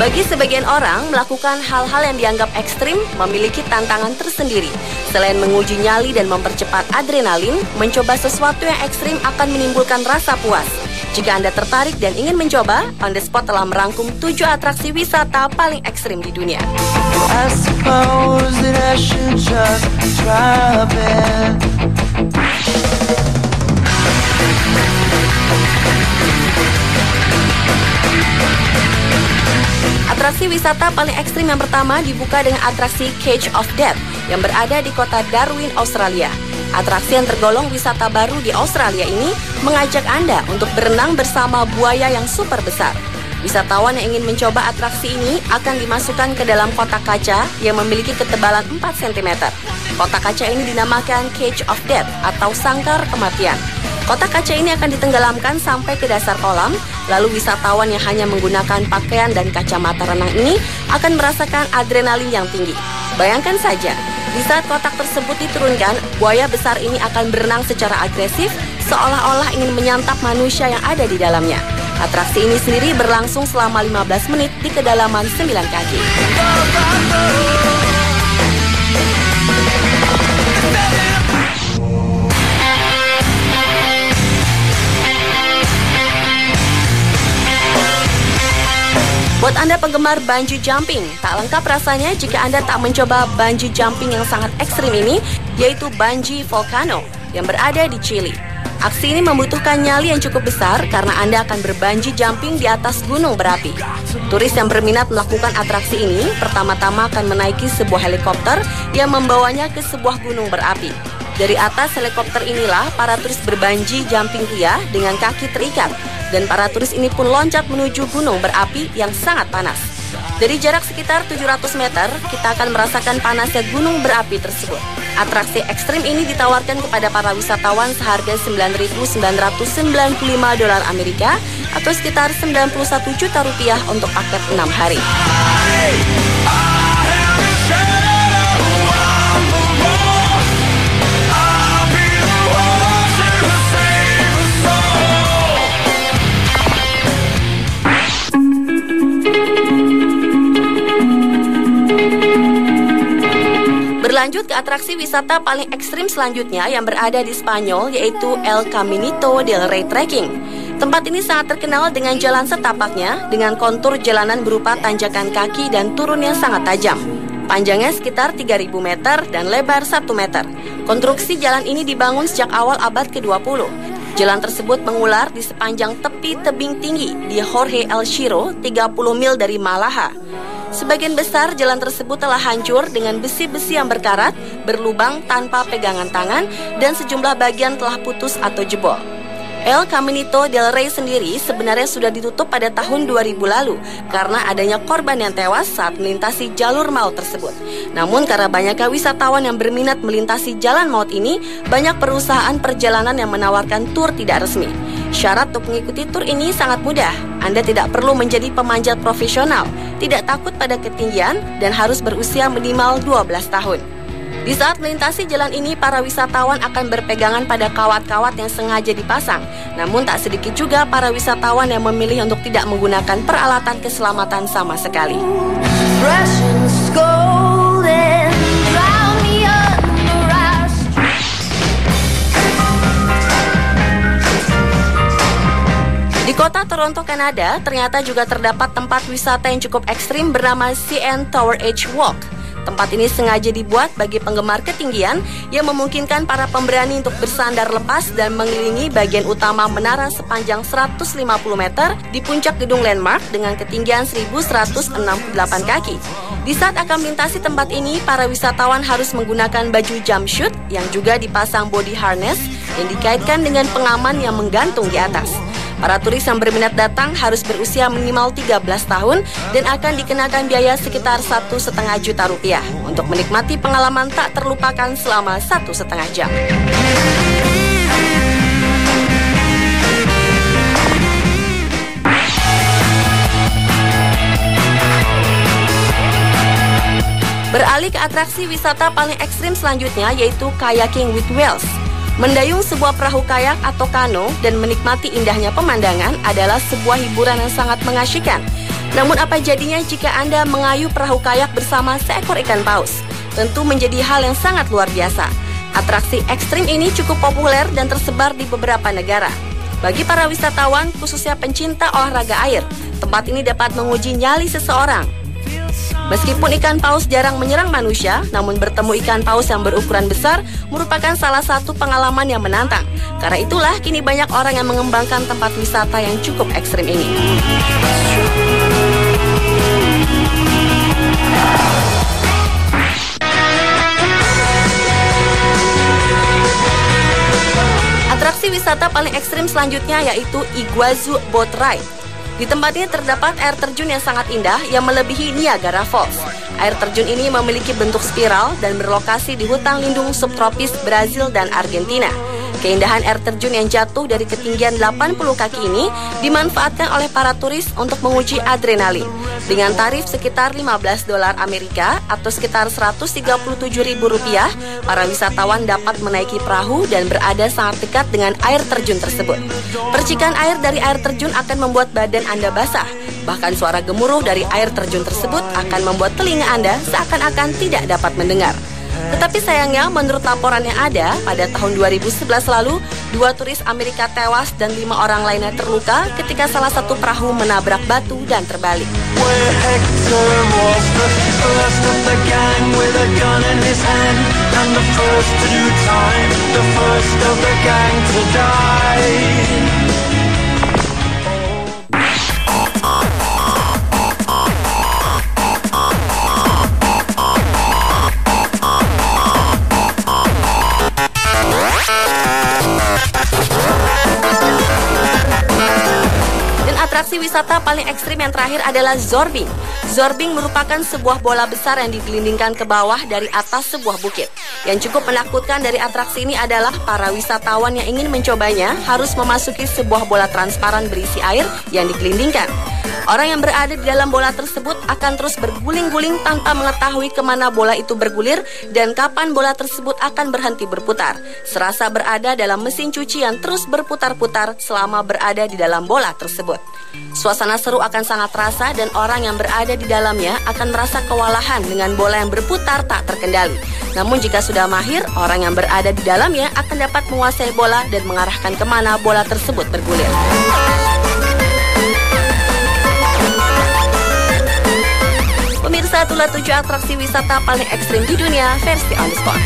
Bagi sebagian orang, melakukan hal-hal yang dianggap ekstrim memiliki tantangan tersendiri. Selain menguji nyali dan mempercepat adrenalin, mencoba sesuatu yang ekstrim akan menimbulkan rasa puas. Jika Anda tertarik dan ingin mencoba, On The Spot telah merangkum 7 atraksi wisata paling ekstrim di dunia. Atraksi wisata paling ekstrim yang pertama dibuka dengan atraksi Cage of Death yang berada di kota Darwin, Australia. Atraksi yang tergolong wisata baru di Australia ini mengajak Anda untuk berenang bersama buaya yang super besar. Wisatawan yang ingin mencoba atraksi ini akan dimasukkan ke dalam kotak kaca yang memiliki ketebalan 4 cm. Kotak kaca ini dinamakan Cage of Death atau sangkar kematian. Kotak kaca ini akan ditenggelamkan sampai ke dasar kolam, lalu wisatawan yang hanya menggunakan pakaian dan kacamata renang ini akan merasakan adrenalin yang tinggi. Bayangkan saja, di saat kotak tersebut diturunkan, buaya besar ini akan berenang secara agresif, seolah-olah ingin menyantap manusia yang ada di dalamnya. Atraksi ini sendiri berlangsung selama 15 menit di kedalaman 9 kaki. Buat Anda penggemar bungee jumping, tak lengkap rasanya jika Anda tak mencoba bungee jumping yang sangat ekstrim ini, yaitu bungee volcano yang berada di Chili. Aksi ini membutuhkan nyali yang cukup besar karena Anda akan berbungee jumping di atas gunung berapi. Turis yang berminat melakukan atraksi ini pertama-tama akan menaiki sebuah helikopter yang membawanya ke sebuah gunung berapi. Dari atas helikopter inilah para turis berbungee jumping ria dengan kaki terikat. Dan para turis ini pun loncat menuju gunung berapi yang sangat panas. Dari jarak sekitar 700 meter, kita akan merasakan panasnya gunung berapi tersebut. Atraksi ekstrim ini ditawarkan kepada para wisatawan seharga $9.995 Amerika atau sekitar 91 juta rupiah untuk paket 6 hari. Berlanjut ke atraksi wisata paling ekstrim selanjutnya yang berada di Spanyol, yaitu El Caminito del Rey Trekking. Tempat ini sangat terkenal dengan jalan setapaknya, dengan kontur jalanan berupa tanjakan kaki dan turun yang sangat tajam. Panjangnya sekitar 3.000 meter dan lebar 1 meter. Konstruksi jalan ini dibangun sejak awal abad ke-20. Jalan tersebut mengular di sepanjang tepi tebing tinggi di Jorge El Chirro, 30 mil dari Malaha. Sebagian besar jalan tersebut telah hancur dengan besi-besi yang berkarat, berlubang tanpa pegangan tangan, dan sejumlah bagian telah putus atau jebol. El Caminito del Rey sendiri sebenarnya sudah ditutup pada tahun 2000 lalu karena adanya korban yang tewas saat melintasi jalur maut tersebut. Namun karena banyaknya wisatawan yang berminat melintasi jalan maut ini, banyak perusahaan perjalanan yang menawarkan tur tidak resmi. Syarat untuk mengikuti tur ini sangat mudah. Anda tidak perlu menjadi pemanjat profesional, tidak takut pada ketinggian, dan harus berusia minimal 12 tahun. Di saat melintasi jalan ini, para wisatawan akan berpegangan pada kawat-kawat yang sengaja dipasang. Namun tak sedikit juga para wisatawan yang memilih untuk tidak menggunakan peralatan keselamatan sama sekali. Di kota Toronto, Kanada, ternyata juga terdapat tempat wisata yang cukup ekstrim bernama CN Tower Edge Walk. Tempat ini sengaja dibuat bagi penggemar ketinggian yang memungkinkan para pemberani untuk bersandar lepas dan mengelilingi bagian utama menara sepanjang 150 meter di puncak gedung landmark dengan ketinggian 1.168 kaki. Di saat akan melintasi tempat ini, para wisatawan harus menggunakan baju jumpsuit yang juga dipasang body harness yang dikaitkan dengan pengaman yang menggantung di atas. Para turis yang berminat datang harus berusia minimal 13 tahun dan akan dikenakan biaya sekitar 1,5 juta rupiah untuk menikmati pengalaman tak terlupakan selama 1,5 jam. Beralih ke atraksi wisata paling ekstrim selanjutnya, yaitu kayaking with whales. Mendayung sebuah perahu kayak atau kano dan menikmati indahnya pemandangan adalah sebuah hiburan yang sangat mengasyikkan. Namun apa jadinya jika Anda mengayuh perahu kayak bersama seekor ikan paus? Tentu menjadi hal yang sangat luar biasa. Atraksi ekstrim ini cukup populer dan tersebar di beberapa negara. Bagi para wisatawan, khususnya pencinta olahraga air, tempat ini dapat menguji nyali seseorang. Meskipun ikan paus jarang menyerang manusia, namun bertemu ikan paus yang berukuran besar merupakan salah satu pengalaman yang menantang. Karena itulah kini banyak orang yang mengembangkan tempat wisata yang cukup ekstrim ini. Atraksi wisata paling ekstrim selanjutnya yaitu Iguazu Boat Ride. Di tempat ini terdapat air terjun yang sangat indah yang melebihi Niagara Falls. Air terjun ini memiliki bentuk spiral dan berlokasi di hutan lindung subtropis Brazil dan Argentina. Keindahan air terjun yang jatuh dari ketinggian 80 kaki ini dimanfaatkan oleh para turis untuk menguji adrenalin. Dengan tarif sekitar $15 Amerika atau sekitar Rp137.000, para wisatawan dapat menaiki perahu dan berada sangat dekat dengan air terjun tersebut. Percikan air dari air terjun akan membuat badan Anda basah. Bahkan suara gemuruh dari air terjun tersebut akan membuat telinga Anda seakan-akan tidak dapat mendengar. Tetapi sayangnya menurut laporan yang ada, pada tahun 2011 lalu, 2 turis Amerika tewas dan 5 orang lainnya terluka ketika salah satu perahu menabrak batu dan terbalik. Atraksi wisata paling ekstrim yang terakhir adalah zorbing. Zorbing merupakan sebuah bola besar yang digelindingkan ke bawah dari atas sebuah bukit. Yang cukup menakutkan dari atraksi ini adalah para wisatawan yang ingin mencobanya harus memasuki sebuah bola transparan berisi air yang digelindingkan. Orang yang berada di dalam bola tersebut akan terus berguling-guling tanpa mengetahui kemana bola itu bergulir dan kapan bola tersebut akan berhenti berputar. Serasa berada dalam mesin cuci yang terus berputar-putar selama berada di dalam bola tersebut. Suasana seru akan sangat terasa dan orang yang berada di dalamnya akan merasa kewalahan dengan bola yang berputar tak terkendali. Namun jika sudah mahir, orang yang berada di dalamnya akan dapat menguasai bola dan mengarahkan kemana bola tersebut bergulir. Pemirsa, itulah 7 atraksi wisata paling ekstrim di dunia versi on the spot.